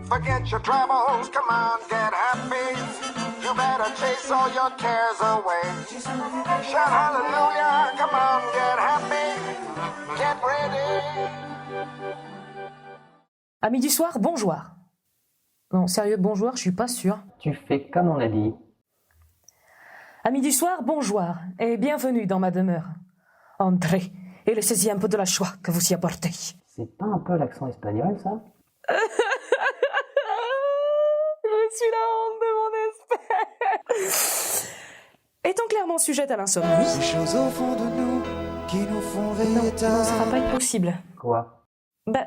Forget your troubles, come on, get happy. You better chase all your cares away. Shout hallelujah, come on, get happy. Get ready. Amis du soir, bonjour. Non, sérieux, bonjour, je suis pas sûre. Tu fais comme on a dit. Amis du soir, bonjour, et bienvenue dans ma demeure. Entrez, et laissez-y un peu de la joie que vous y apportez. C'est pas un peu l'accent espagnol, ça? Je suis la honte de mon espèce. Étant clairement sujette à l'insomnie... Ces choses au fond de nous qui nous font Non, véritable. ça va pas être possible. Quoi? Bah,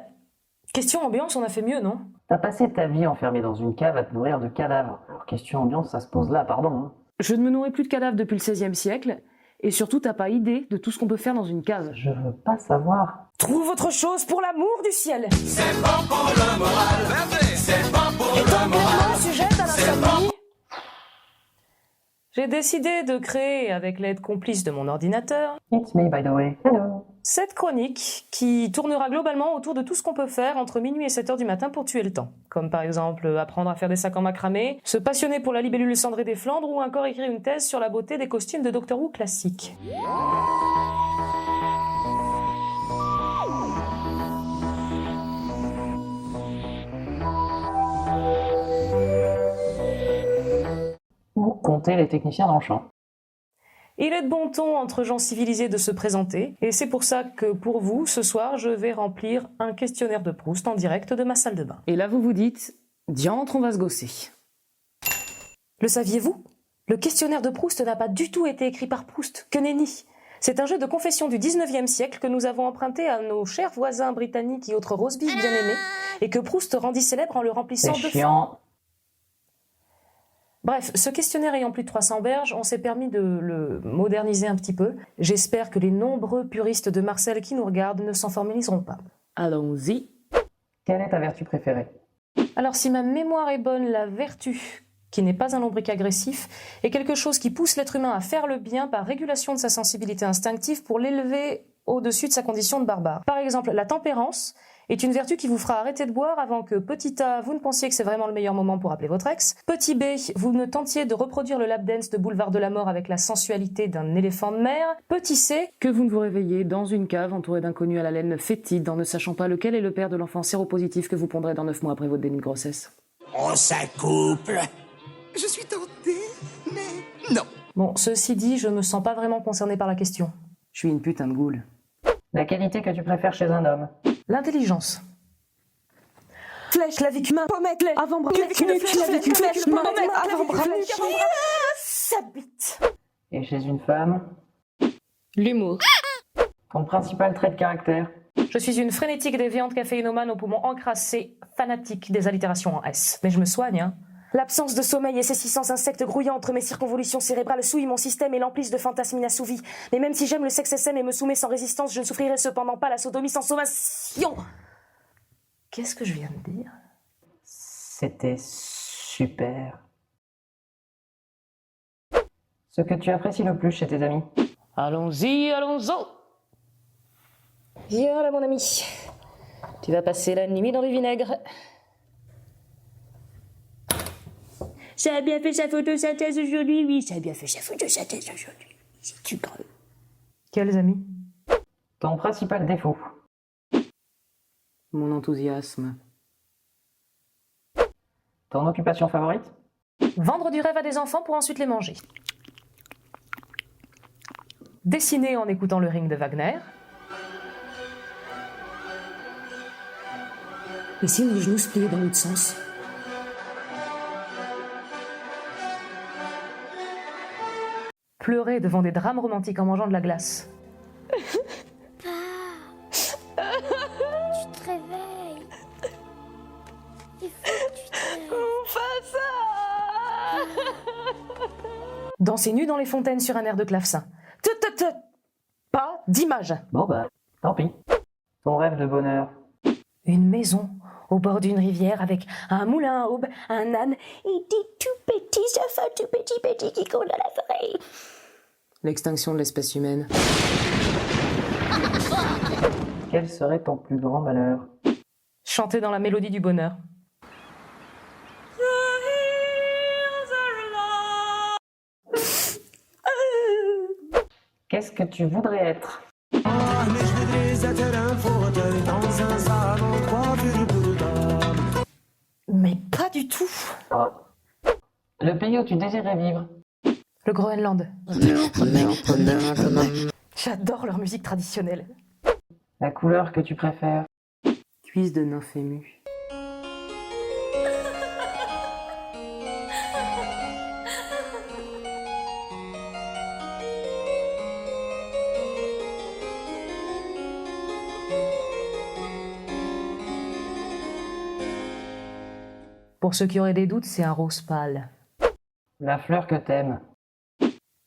question ambiance, on a fait mieux, non? T'as passé ta vie enfermée dans une cave à te nourrir de cadavres. Alors question ambiance, ça se pose là, pardon. Hein. Je ne me nourris plus de cadavres depuis le XVIe siècle, et surtout t'as pas idée de tout ce qu'on peut faire dans une cave. Je veux pas savoir. Trouve autre chose pour l'amour du ciel. C'est bon pour le moral, c'est bon pour le Étant moral. clairement sujette à l'insomnie, j'ai décidé de créer, avec l'aide complice de mon ordinateur, It's me, by the way. Hello. cette chronique qui tournera globalement autour de tout ce qu'on peut faire entre minuit et 7h du matin pour tuer le temps. Comme par exemple apprendre à faire des sacs en macramé, se passionner pour la libellule cendrée des Flandres ou encore écrire une thèse sur la beauté des costumes de Doctor Who classiques. Ou compter les techniciens dans le champ. Il est de bon ton entre gens civilisés de se présenter, et c'est pour ça que pour vous, ce soir, je vais remplir un questionnaire de Proust en direct de ma salle de bain. Et là, vous vous dites, diantre, on va se gosser. Le saviez-vous? Le questionnaire de Proust n'a pas du tout été écrit par Proust, que nenni. C'est un jeu de confession du 19e siècle que nous avons emprunté à nos chers voisins britanniques et autres roast-beef bien-aimés, et que Proust rendit célèbre en le remplissant C'est de... chiant. Bref, ce questionnaire ayant plus de 300 berges, on s'est permis de le moderniser un petit peu. J'espère que les nombreux puristes de Marcel qui nous regardent ne s'en formaliseront pas. Allons-y. Quelle est ta vertu préférée? Alors si ma mémoire est bonne, la vertu, qui n'est pas un lombric agressif, est quelque chose qui pousse l'être humain à faire le bien par régulation de sa sensibilité instinctive pour l'élever au-dessus de sa condition de barbare. Par exemple, la tempérance est une vertu qui vous fera arrêter de boire avant que, petit A, vous ne pensiez que c'est vraiment le meilleur moment pour appeler votre ex, petit B, vous ne tentiez de reproduire le lap dance de Boulevard de la Mort avec la sensualité d'un éléphant de mer, petit C, que vous ne vous réveillez dans une cave entourée d'inconnus à la laine fétide en ne sachant pas lequel est le père de l'enfant séropositif que vous pondrez dans 9 mois après votre déni de grossesse. On s'accouple. Je suis tentée, mais non. Bon, ceci dit, je me sens pas vraiment concernée par la question. Je suis une putain de goule. La qualité que tu préfères chez un homme? L'intelligence. Flèche, clavic, main, pommette, avant-bras, flèche, main, pommette, avant-bras, Ça bite. Et chez une femme? L'humour. Ton principal trait de caractère? Je suis une frénétique déviante caféinomane aux poumons encrassés, fanatique des allitérations en S. Mais je me soigne, hein. L'absence de sommeil et ces 600 insectes grouillant entre mes circonvolutions cérébrales souillent mon système et l'emplissent de fantasmes inassouvis. Mais même si j'aime le sexe SM et me soumets sans résistance, je ne souffrirai cependant pas la sodomie sans sommation. Qu'est-ce que je viens de dire? C'était super. Ce que tu apprécies le plus chez tes amis? Allons-y, allons-y. Viens là, mon ami. Tu vas passer la nuit dans du vinaigre. Ça a bien fait sa photosynthèse aujourd'hui, oui, ça a bien fait sa photosynthèse aujourd'hui. C'est-tu creux? Quels amis? Ton principal défaut? Mon enthousiasme. Ton occupation favorite? Vendre du rêve à des enfants pour ensuite les manger. Dessiner en écoutant le Ring de Wagner. Et si les genoux se pliaient dans l'autre sens? Pleurer devant des drames romantiques en mangeant de la glace. Tu te réveilles. Il faut que tu te réveilles. Danser nu dans les fontaines sur un air de clavecin. Pas d'image. Bon bah, tant pis. Ton rêve de bonheur? Une maison au bord d'une rivière avec un moulin à aube, un âne et des tout petits enfants tout petits qui courent dans la forêt. L'extinction de l'espèce humaine. Quel serait ton plus grand malheur? Chanter dans la mélodie du bonheur. Qu'est-ce que tu voudrais être? Ah, mais je voudrais être un fauteuil dans un salon de coiffure pour dames. Mais pas du tout. Oh. Le pays où tu désirais vivre? Le Groenland. J'adore leur musique traditionnelle. La couleur que tu préfères? Cuisse de nymphe émue. Pour ceux qui auraient des doutes, c'est un rose pâle. La fleur que t'aimes?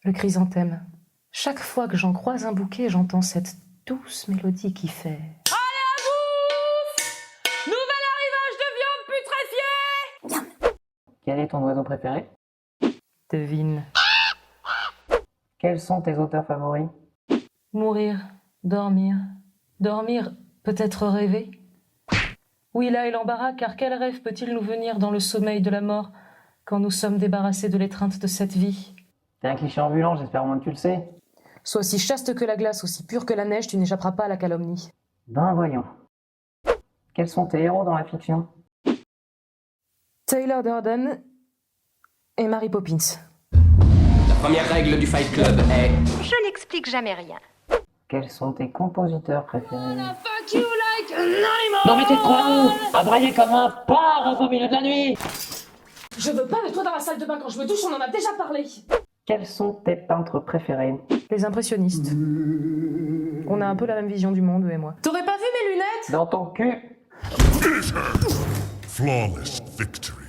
Le chrysanthème. Chaque fois que j'en croise un bouquet, j'entends cette douce mélodie qui fait... Quel est ton oiseau préféré? Devine. Quels sont tes auteurs favoris? Mourir, dormir. Dormir, peut-être rêver. Oui, là est l'embarras, car quel rêve peut-il nous venir dans le sommeil de la mort quand nous sommes débarrassés de l'étreinte de cette vie? T'es un cliché ambulant, j'espère au moins que tu le sais. Sois aussi chaste que la glace, aussi pure que la neige, tu n'échapperas pas à la calomnie. Ben voyons. Quels sont tes héros dans la fiction? Taylor Durden et Mary Poppins. La première règle du Fight Club est... Je n'explique jamais rien. Quels sont tes compositeurs préférés? Non mais t'es trop où? À brailler comme un porc au milieu de la nuit. Je veux pas de toi dans la salle de bain quand je me douche, on en a déjà parlé. Quels sont tes peintres préférés? Les impressionnistes. On a un peu la même vision du monde, eux et moi. T'aurais pas vu mes lunettes? Dans ton cul. Flawless victory.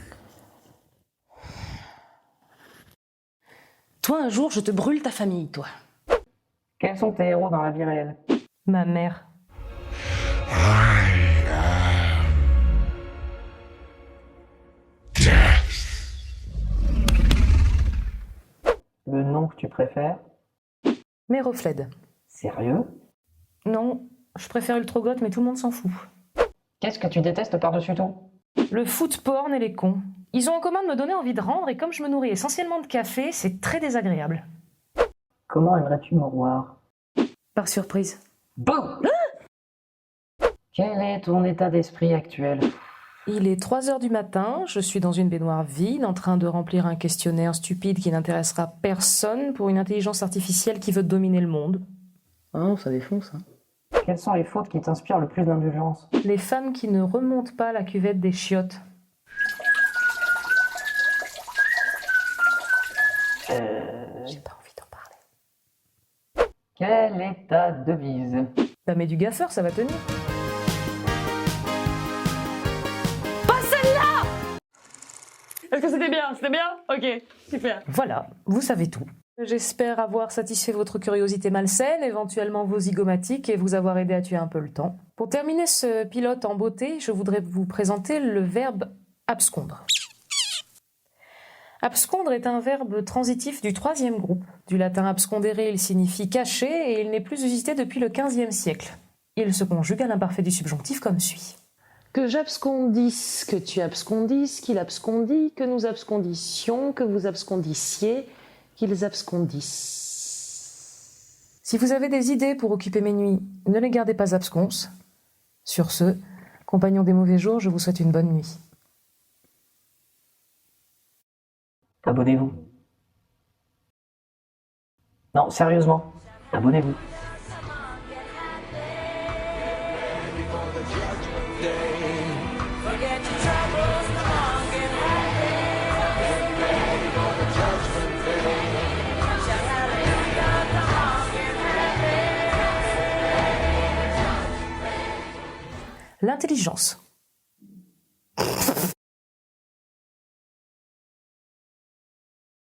Toi, un jour, je te brûle ta famille, toi. Quels sont tes héros dans la vie réelle? Ma mère. I am death. Le nom que tu préfères? Mérofled. Sérieux? Non, je préfère Ultrogoth, mais tout le monde s'en fout. Qu'est-ce que tu détestes par-dessus tout? Le foot porn et les cons. Ils ont en commun de me donner envie de rendre, et comme je me nourris essentiellement de café, c'est très désagréable. Comment aimerais-tu mourir? Par surprise. Boum! Quel est ton état d'esprit actuel? Il est 3h du matin, je suis dans une baignoire vide, en train de remplir un questionnaire stupide qui n'intéressera personne pour une intelligence artificielle qui veut dominer le monde. Oh, ça défonce, hein. Quelles sont les fautes qui t'inspirent le plus d'indulgence? Les femmes qui ne remontent pas la cuvette des chiottes. J'ai pas envie d'en parler. Quelle est ta devise? Bah mets du gaffeur, ça va tenir. Est-ce que c'était bien? C'était bien? Ok, super. Voilà, vous savez tout. J'espère avoir satisfait votre curiosité malsaine, éventuellement vos zygomatiques, et vous avoir aidé à tuer un peu le temps. Pour terminer ce pilote en beauté, je voudrais vous présenter le verbe abscondre. Abscondre est un verbe transitif du 3e groupe. Du latin abscondere, il signifie cacher, et il n'est plus usité depuis le 15e siècle. Il se conjugue à l'imparfait du subjonctif comme suit. Que j'abscondisse, que tu abscondisses, qu'il abscondit, que nous abscondissions, que vous abscondissiez, qu'ils abscondissent. Si vous avez des idées pour occuper mes nuits, ne les gardez pas absconses. Sur ce, compagnons des mauvais jours, je vous souhaite une bonne nuit. Abonnez-vous. Non, sérieusement, abonnez-vous. L'intelligence.